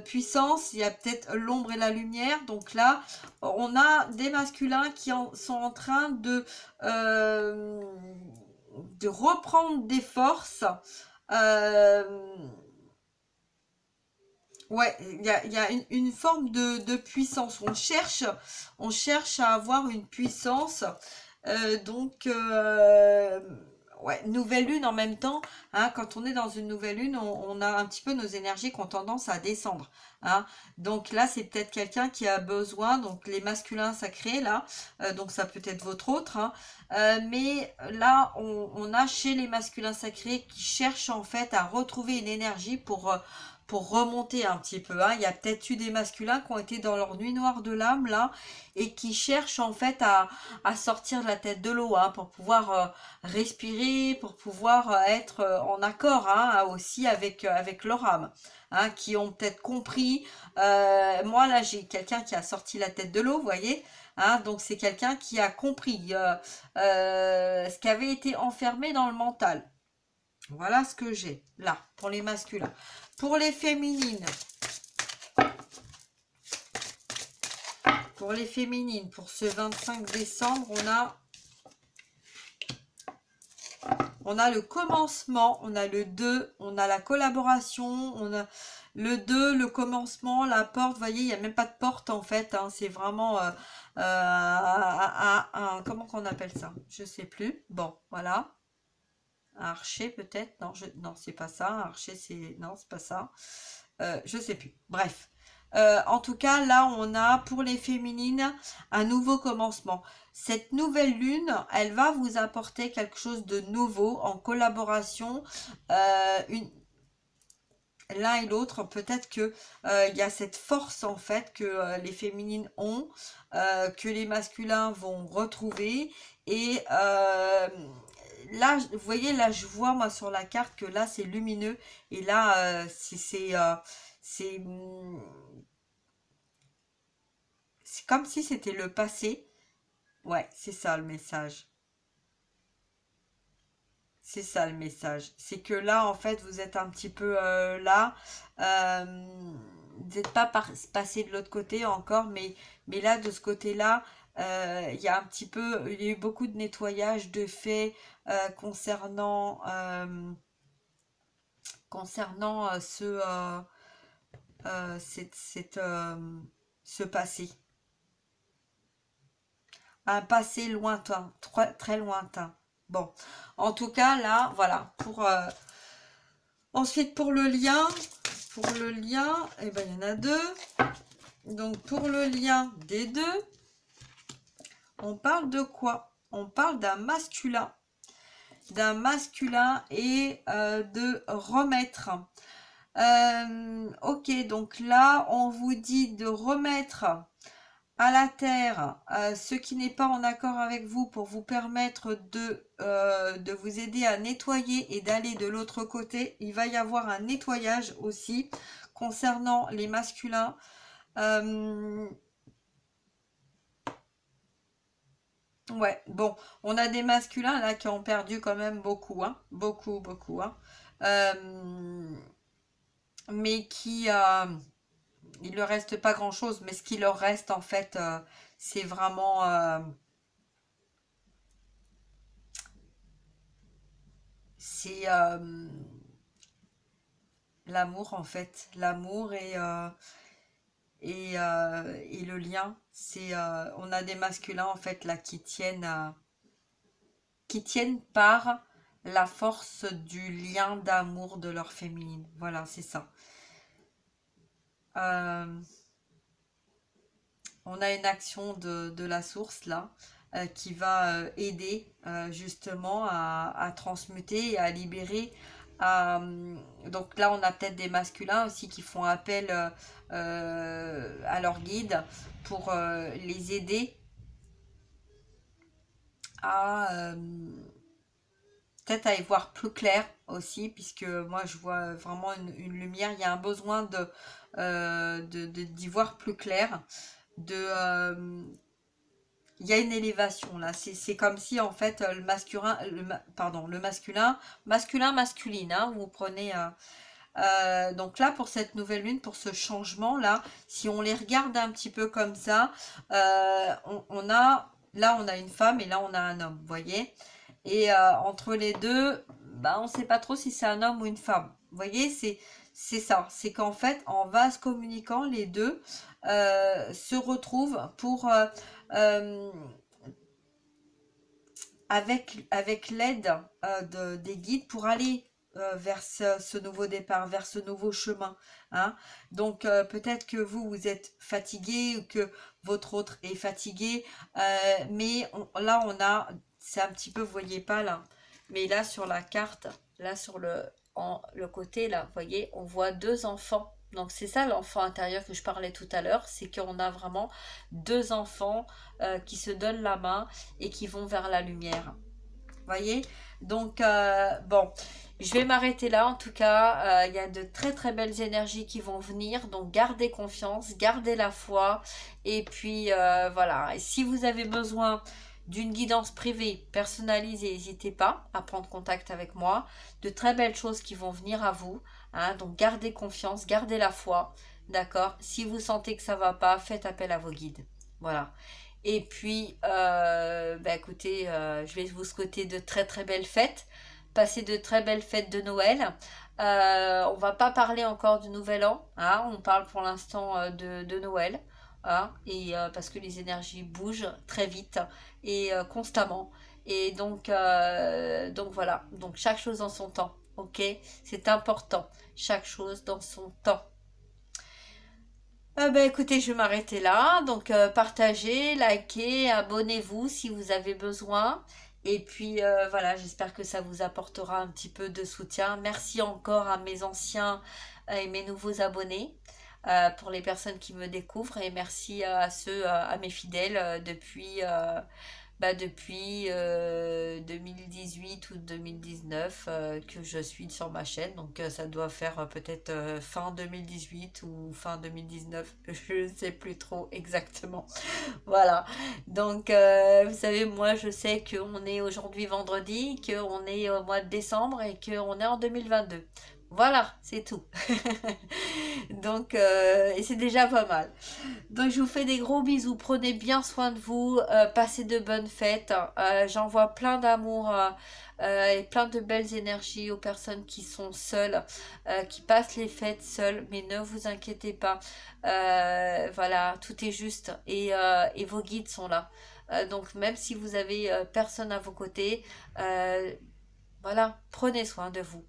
puissance, il y a peut-être l'ombre et la lumière. Donc là, on a des masculins qui sont en train de reprendre des forces. Ouais, il y a une forme de puissance. On cherche à avoir une puissance. Ouais, nouvelle lune en même temps. Hein, quand on est dans une nouvelle lune, on a un petit peu nos énergies qui ont tendance à descendre. Hein. Donc là, c'est peut-être quelqu'un qui a besoin, donc les masculins sacrés, là, donc ça peut être votre autre. Hein, mais là, on a chez les masculins sacrés qui cherchent en fait à retrouver une énergie pour remonter un petit peu. Hein. Il y a peut-être eu des masculins qui ont été dans leur nuit noire de l'âme, là, et qui cherchent en fait à sortir de la tête de l'eau, hein, pour pouvoir respirer, pour pouvoir être en accord, hein, aussi avec leur âme. Hein, qui ont peut-être compris. Moi, là, j'ai quelqu'un qui a sorti la tête de l'eau, vous voyez. Hein, donc, c'est quelqu'un qui a compris ce qui avait été enfermé dans le mental. Voilà ce que j'ai là pour les masculins. Pour les féminines, pour ce 25 décembre, on a le commencement, on a le 2, on a la collaboration, on a le 2, le commencement, la porte. Vous voyez, il n'y a même pas de porte en fait. Hein, c'est vraiment comment qu'on appelle ça? Je sais plus. Bon, voilà. Un archer peut-être, non c'est pas ça, un archer non c'est pas ça, je sais plus, bref, en tout cas là on a pour les féminines un nouveau commencement. Cette nouvelle lune, elle va vous apporter quelque chose de nouveau en collaboration, l'un et l'autre. Peut-être que il y a cette force en fait que les féminines ont, que les masculins vont retrouver. Et là, vous voyez, là, je vois, moi, sur la carte, que là, c'est lumineux. Et là, c'est comme si c'était le passé. Ouais, c'est ça le message. C'est ça le message. C'est que là, en fait, vous êtes un petit peu là. Euh, vous n'êtes pas passé de l'autre côté encore, mais là, de ce côté-là, il y a un petit peu, il y a eu beaucoup de nettoyage de fait concernant ce passé. Un passé lointain, très, très lointain. Bon, en tout cas, là, voilà. Ensuite, pour le lien, eh ben, il y en a deux. Donc, pour le lien des deux, on parle de quoi? On parle d'un masculin et de remettre. Ok, donc là, on vous dit de remettre à la terre ce qui n'est pas en accord avec vous pour vous permettre de vous aider à nettoyer et d'aller de l'autre côté. Il va y avoir un nettoyage aussi concernant les masculins. Ouais, bon, on a des masculins là qui ont perdu quand même beaucoup, hein, beaucoup, beaucoup, hein. Euh, mais il leur reste pas grand-chose, mais ce qui leur reste en fait, c'est vraiment, c'est l'amour en fait, l'amour et le lien. C'est, on a des masculins en fait là qui tiennent par la force du lien d'amour de leur féminine. Voilà, c'est ça. Euh, on a une action de la source là qui va aider justement à transmuter et à libérer. Donc là, on a peut-être des masculins aussi qui font appel à leur guide pour les aider à peut-être à y voir plus clair aussi, puisque moi je vois vraiment une lumière. Il y a un besoin d'y voir plus clair. Il y a une élévation là. C'est comme si en fait le masculin, pardon, le masculine, hein, vous prenez. Donc là, pour cette nouvelle lune, pour ce changement-là, si on les regarde un petit peu comme ça, là, on a une femme et là, on a un homme, vous voyez? Et entre les deux, bah, on ne sait pas trop si c'est un homme ou une femme. Vous voyez, c'est ça. C'est qu'en fait, en vase communicant, les deux se retrouvent pour, euh, avec l'aide des guides pour aller vers ce nouveau départ, vers ce nouveau chemin. Hein. Donc peut-être que vous êtes fatigué ou que votre autre est fatigué, mais là on a, c'est un petit peu, vous voyez pas là, mais là sur la carte, là sur le côté là, vous voyez, on voit deux enfants. Donc c'est ça l'enfant intérieur que je parlais tout à l'heure, c'est qu'on a vraiment deux enfants qui se donnent la main et qui vont vers la lumière. Voyez. Donc bon, je vais m'arrêter là. En tout cas, il y a de très très belles énergies qui vont venir. Donc gardez confiance, gardez la foi. Et puis voilà. Et si vous avez besoin d'une guidance privée personnalisée, n'hésitez pas à prendre contact avec moi. De très belles choses qui vont venir à vous. Hein. Donc gardez confiance, gardez la foi. D'accord. Si vous sentez que ça va pas, faites appel à vos guides. Voilà. Et puis, bah écoutez, je vais vous souhaiter de très très belles fêtes. Passez de très belles fêtes de Noël. On va pas parler encore du Nouvel An. Hein, on parle pour l'instant de Noël. Hein, et parce que les énergies bougent très vite et constamment. Et donc voilà. Donc chaque chose en son temps. Ok, c'est important. Chaque chose dans son temps. Bah écoutez, je vais m'arrêter là. Donc partagez, likez, abonnez-vous si vous avez besoin. Et puis voilà, j'espère que ça vous apportera un petit peu de soutien. Merci encore à mes anciens et mes nouveaux abonnés. Pour les personnes qui me découvrent et merci à ceux, à mes fidèles depuis 2018 ou 2019 que je suis sur ma chaîne. Donc ça doit faire peut-être fin 2018 ou fin 2019. Je ne sais plus trop exactement. Voilà. Donc vous savez, moi je sais qu'on est aujourd'hui vendredi, qu'on est au mois de décembre et qu'on est en 2022. Voilà, c'est tout. Donc, et c'est déjà pas mal. Donc je vous fais des gros bisous, prenez bien soin de vous, passez de bonnes fêtes, j'envoie plein d'amour et plein de belles énergies aux personnes qui sont seules, qui passent les fêtes seules, mais ne vous inquiétez pas, voilà, tout est juste et vos guides sont là. Donc même si vous avez personne à vos côtés, voilà, prenez soin de vous.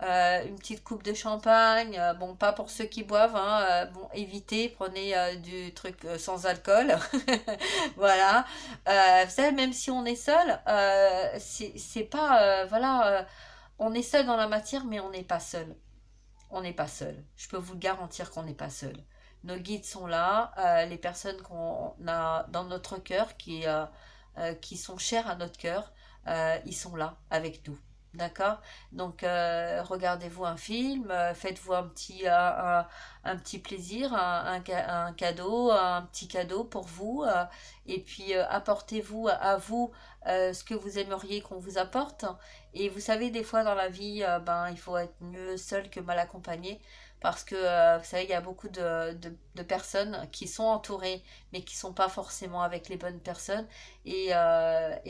Une petite coupe de champagne, bon pas pour ceux qui boivent, hein, bon évitez, prenez du truc sans alcool, voilà. Vous savez, même si on est seul, c'est pas, voilà, on est seul dans la matière, mais on n'est pas seul. on n'est pas seul. Je peux vous le garantir qu'on n'est pas seul. Nos guides sont là, les personnes qu'on a dans notre cœur, qui sont chères à notre cœur, ils sont là avec nous. D'accord? Donc, regardez-vous un film, faites-vous un petit plaisir, un cadeau, un petit cadeau pour vous, et puis apportez-vous à vous ce que vous aimeriez qu'on vous apporte. Et vous savez, des fois dans la vie, ben, il faut être mieux seul que mal accompagné, parce que vous savez, il y a beaucoup de personnes qui sont entourées, mais qui sont pas forcément avec les bonnes personnes. Et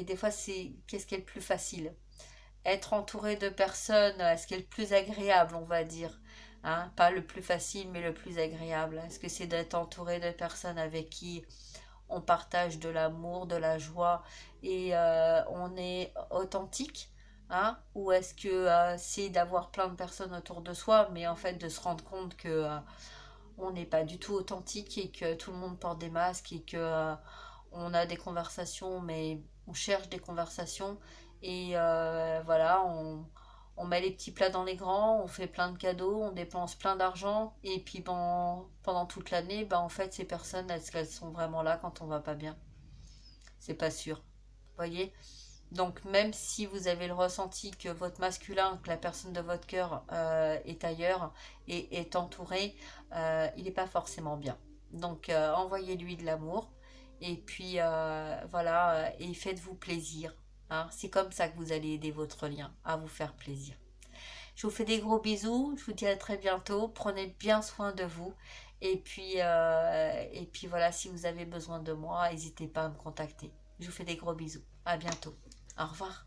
des fois, c'est qu'est-ce qui est le plus facile? Être entouré de personnes, est-ce qui est le plus agréable, on va dire, hein? Pas le plus facile, mais le plus agréable. Est-ce que c'est d'être entouré de personnes avec qui on partage de l'amour, de la joie et on est authentique, hein? Ou est-ce que c'est d'avoir plein de personnes autour de soi, mais en fait de se rendre compte que on n'est pas du tout authentique et que tout le monde porte des masques et que on a des conversations, mais on cherche des conversations et voilà, on met les petits plats dans les grands, on fait plein de cadeaux, on dépense plein d'argent et puis pendant toute l'année, ben, en fait, ces personnes, est-ce qu'elles sont vraiment là quand on va pas bien? C'est pas sûr. Vous voyez? Donc même si vous avez le ressenti que votre masculin, que la personne de votre cœur est ailleurs et est entourée, il n'est pas forcément bien. Donc envoyez-lui de l'amour et puis voilà, et faites-vous plaisir, hein. C'est comme ça que vous allez aider votre lien à vous faire plaisir. Je vous fais des gros bisous, je vous dis à très bientôt, prenez bien soin de vous et puis voilà, si vous avez besoin de moi, n'hésitez pas à me contacter. Je vous fais des gros bisous, à bientôt, au revoir.